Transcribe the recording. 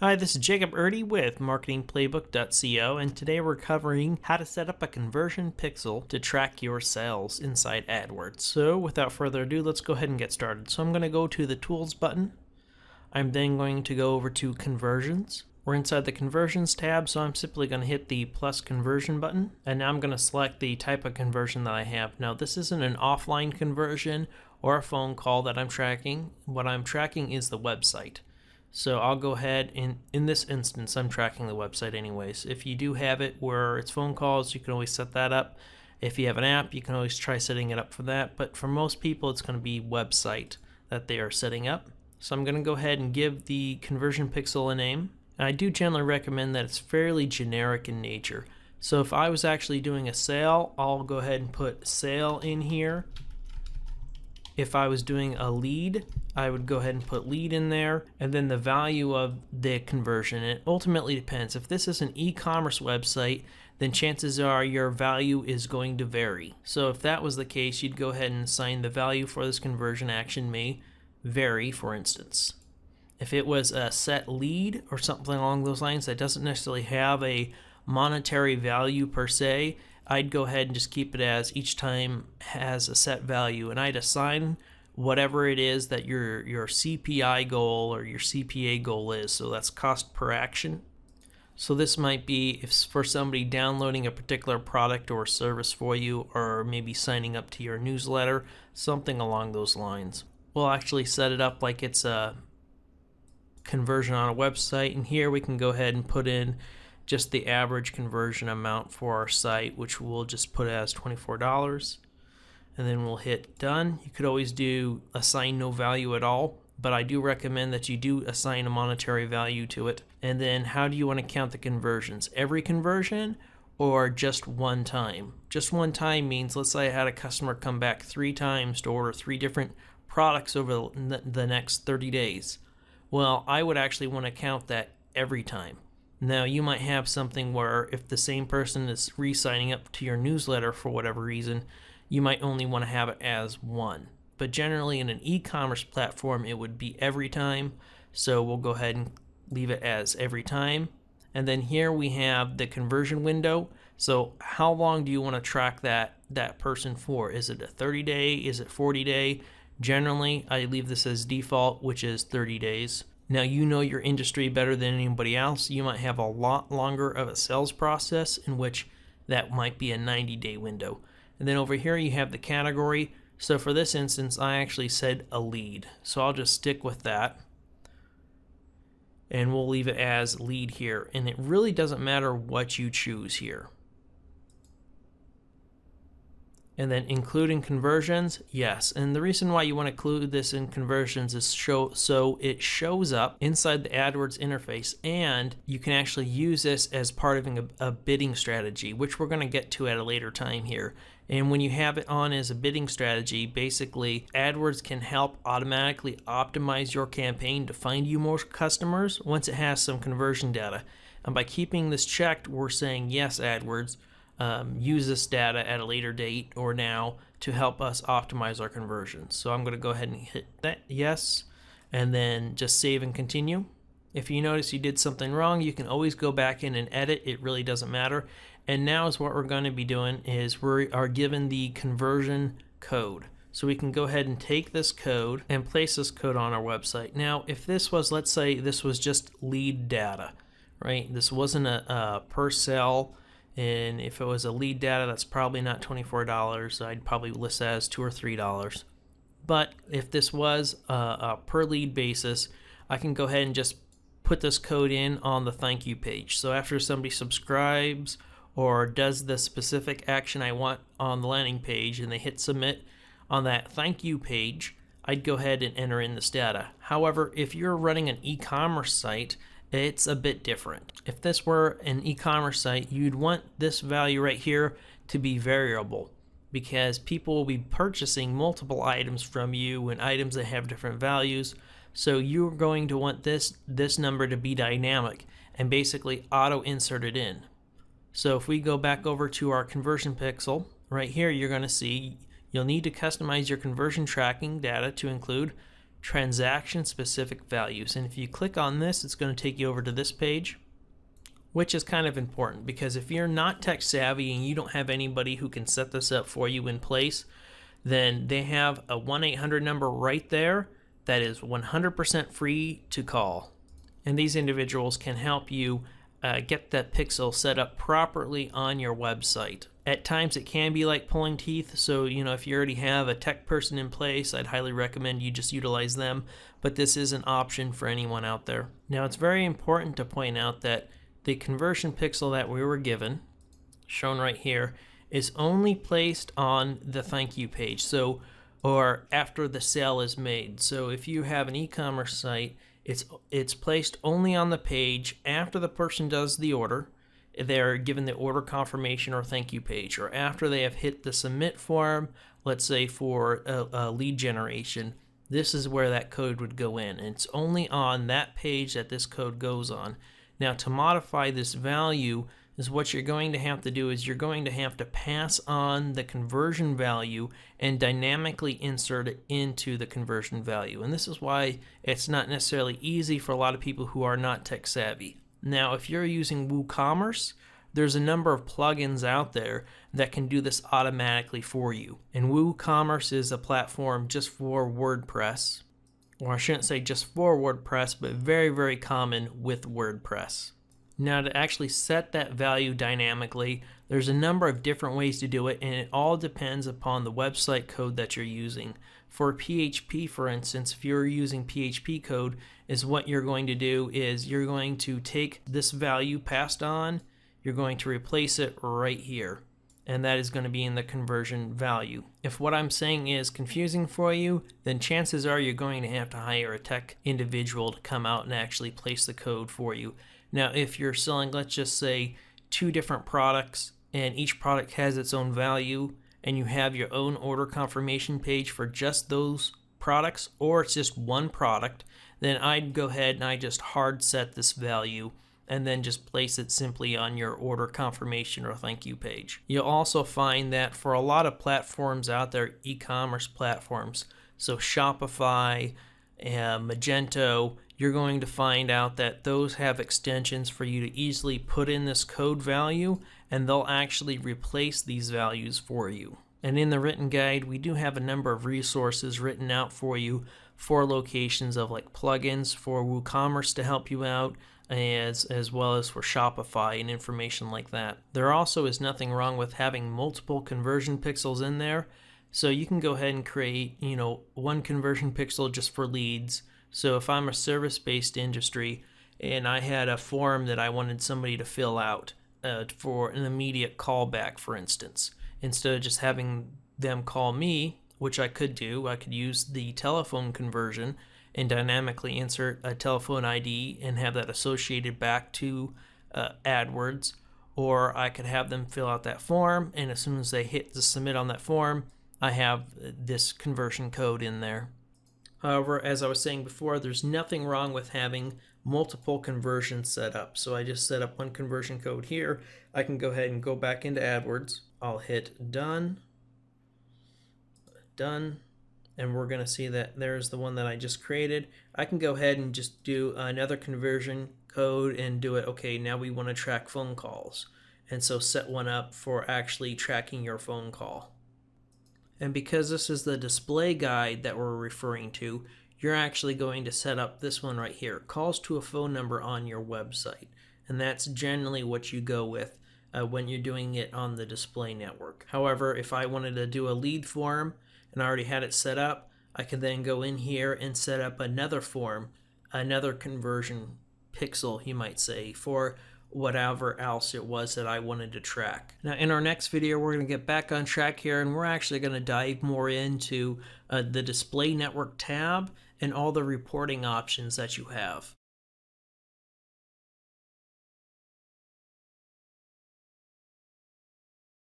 Hi, this is Jacob Erdy with MarketingPlayBook.co, and today we're covering how to set up a conversion pixel to track your sales inside Adwords. So without further ado, let's go ahead and get started. So I'm going to go to the Tools button. I'm then going to go over to Conversions. We're inside the Conversions tab, so I'm simply going to hit the plus conversion button, and now I'm going to select the type of conversion that I have. Now this isn't an offline conversion or a phone call that I'm tracking. What I'm tracking is the website. So I'll go ahead and in this instance, I'm tracking the website anyways. If you do have it where it's phone calls, you can always set that up. If you have an app, you can always try setting it up for that. But for most people, it's going to be website that they are setting up. So I'm going to go ahead and give the conversion pixel a name. And I do generally recommend that it's fairly generic in nature. So if I was actually doing a sale, I'll go ahead and put sale in here. If I was doing a lead, I would go ahead and put lead in there, and then the value of the conversion. It ultimately depends. If this is an e-commerce website, then chances are your value is going to vary. So if that was the case, you'd go ahead and assign the value for this conversion action may vary, for instance. If it was a set lead or something along those lines that doesn't necessarily have a monetary value per se, I'd go ahead and just keep it as each time has a set value, and I'd assign whatever it is that your CPI goal or your CPA goal is. So that's cost per action. So this might be if for somebody downloading a particular product or service for you, or maybe signing up to your newsletter, something along those lines. We'll actually set it up like it's a conversion on a website, and here we can go ahead and put in just the average conversion amount for our site, which we'll just put as $24, and then we'll hit done. You could always do assign no value at all, but I do recommend that you do assign a monetary value to it. And then how do you want to count the conversions? Every conversion or just one time? Just one time means, let's say I had a customer come back 3 times to order 3 different products over the next 30 days. Well, I would actually want to count that every time. Now, you might have something where if the same person is re-signing up to your newsletter for whatever reason, you might only want to have it as one. But generally in an e-commerce platform, it would be every time. So we'll go ahead and leave it as every time. And then here we have the conversion window. So how long do you want to track that person for? Is it a 30-day? Is it 40-day? Generally, I leave this as default, which is 30 days. Now, you know your industry better than anybody else. You might have a lot longer of a sales process in which that might be a 90-day window. And then over here you have the category. So for this instance, I actually said a lead. So I'll just stick with that. And we'll leave it as lead here. And it really doesn't matter what you choose here. And then including conversions, yes. And the reason why you want to include this in conversions is so it shows up inside the AdWords interface, and you can actually use this as part of a bidding strategy, which we're going to get to at a later time here. And when you have it on as a bidding strategy, basically AdWords can help automatically optimize your campaign to find you more customers once it has some conversion data. And by keeping this checked, we're saying, yes, AdWords, use this data at a later date or now to help us optimize our conversions. So I'm going to go ahead and hit that yes, and then just save and continue. If you notice you did something wrong, you can always go back in and edit. It really doesn't matter. And now is what we're going to be doing is we are given the conversion code. So we can go ahead and take this code and place this code on our website. Now, if this was, let's say this was just lead data, right? This wasn't a per sale. And if it was a lead data, that's probably not $24. I'd probably list that as $2 or $3. But if this was a per lead basis, I can go ahead and just put this code in on the thank you page. So after somebody subscribes or does the specific action I want on the landing page and they hit submit on that thank you page, I'd go ahead and enter in this data. However, if you're running an e-commerce site, it's a bit different. If this were an e-commerce site, you'd want this value right here to be variable, because people will be purchasing multiple items from you and items that have different values. So you're going to want this number to be dynamic and basically auto insert it in. So if we go back over to our conversion pixel, right here you're going to see you'll need to customize your conversion tracking data to include transaction specific values. And if you click on this, it's going to take you over to this page, which is kind of important because if you're not tech savvy and you don't have anybody who can set this up for you in place, then they have a 1-800 number right there that is 100% free to call. And these individuals can help you get that pixel set up properly on your website. At times it can be like pulling teeth, so if you already have a tech person in place, I'd highly recommend you just utilize them, but this is an option for anyone out there. Now it's very important to point out that the conversion pixel that we were given, shown right here, is only placed on the thank you page, or after the sale is made. So if you have an e-commerce site, it's placed only on the page after the person does the order. They're given the order confirmation or thank you page, or after they have hit the submit form, let's say for a lead generation. This is where that code would go in, and it's only on that page that this code goes on. Now to modify this value is what you're going to have to do is you're going to have to pass on the conversion value and dynamically insert it into the conversion value. And this is why it's not necessarily easy for a lot of people who are not tech savvy. Now, if you're using WooCommerce, there's a number of plugins out there that can do this automatically for you. And WooCommerce is a platform just for WordPress, or I shouldn't say just for WordPress, but very, very common with WordPress. Now to actually set that value dynamically, there's a number of different ways to do it, and it all depends upon the website code that you're using. For PHP, for instance, if you're using PHP code, is what you're going to do is you're going to take this value passed on, you're going to replace it right here, and that is going to be in the conversion value. If what I'm saying is confusing for you, then chances are you're going to have to hire a tech individual to come out and actually place the code for you. Now, if you're selling, let's just say, 2 different products, and each product has its own value, and you have your own order confirmation page for just those products, or it's just one product, then I'd go ahead and I just hard set this value and then just place it simply on your order confirmation or thank you page. You'll also find that for a lot of platforms out there, e-commerce platforms, so Shopify, Magento, you're going to find out that those have extensions for you to easily put in this code value, and they'll actually replace these values for you. And in the written guide, we do have a number of resources written out for you for locations of like plugins for WooCommerce to help you out, as well as for Shopify and information like that. There also is nothing wrong with having multiple conversion pixels in there. So you can go ahead and create, one conversion pixel just for leads. So if I'm a service-based industry and I had a form that I wanted somebody to fill out for an immediate callback, for instance, instead of just having them call me, which I could do, I could use the telephone conversion and dynamically insert a telephone ID and have that associated back to AdWords, or I could have them fill out that form, and as soon as they hit the submit on that form, I have this conversion code in there. However, as I was saying before, there's nothing wrong with having multiple conversions set up. So I just set up one conversion code here. I can go ahead and go back into AdWords. I'll hit done, and we're going to see that there's the one that I just created. I can go ahead and just do another conversion code and do it. Okay, now we want to track phone calls. And so set one up for actually tracking your phone call. And because this is the display guide that we're referring to, you're actually going to set up this one right here, calls to a phone number on your website. And that's generally what you go with when you're doing it on the display network. However, if I wanted to do a lead form and I already had it set up, I can then go in here and set up another form, another conversion pixel, you might say, for whatever else it was that I wanted to track. Now in our next video, we're going to get back on track here, and we're actually going to dive more into the display network tab and all the reporting options that you have.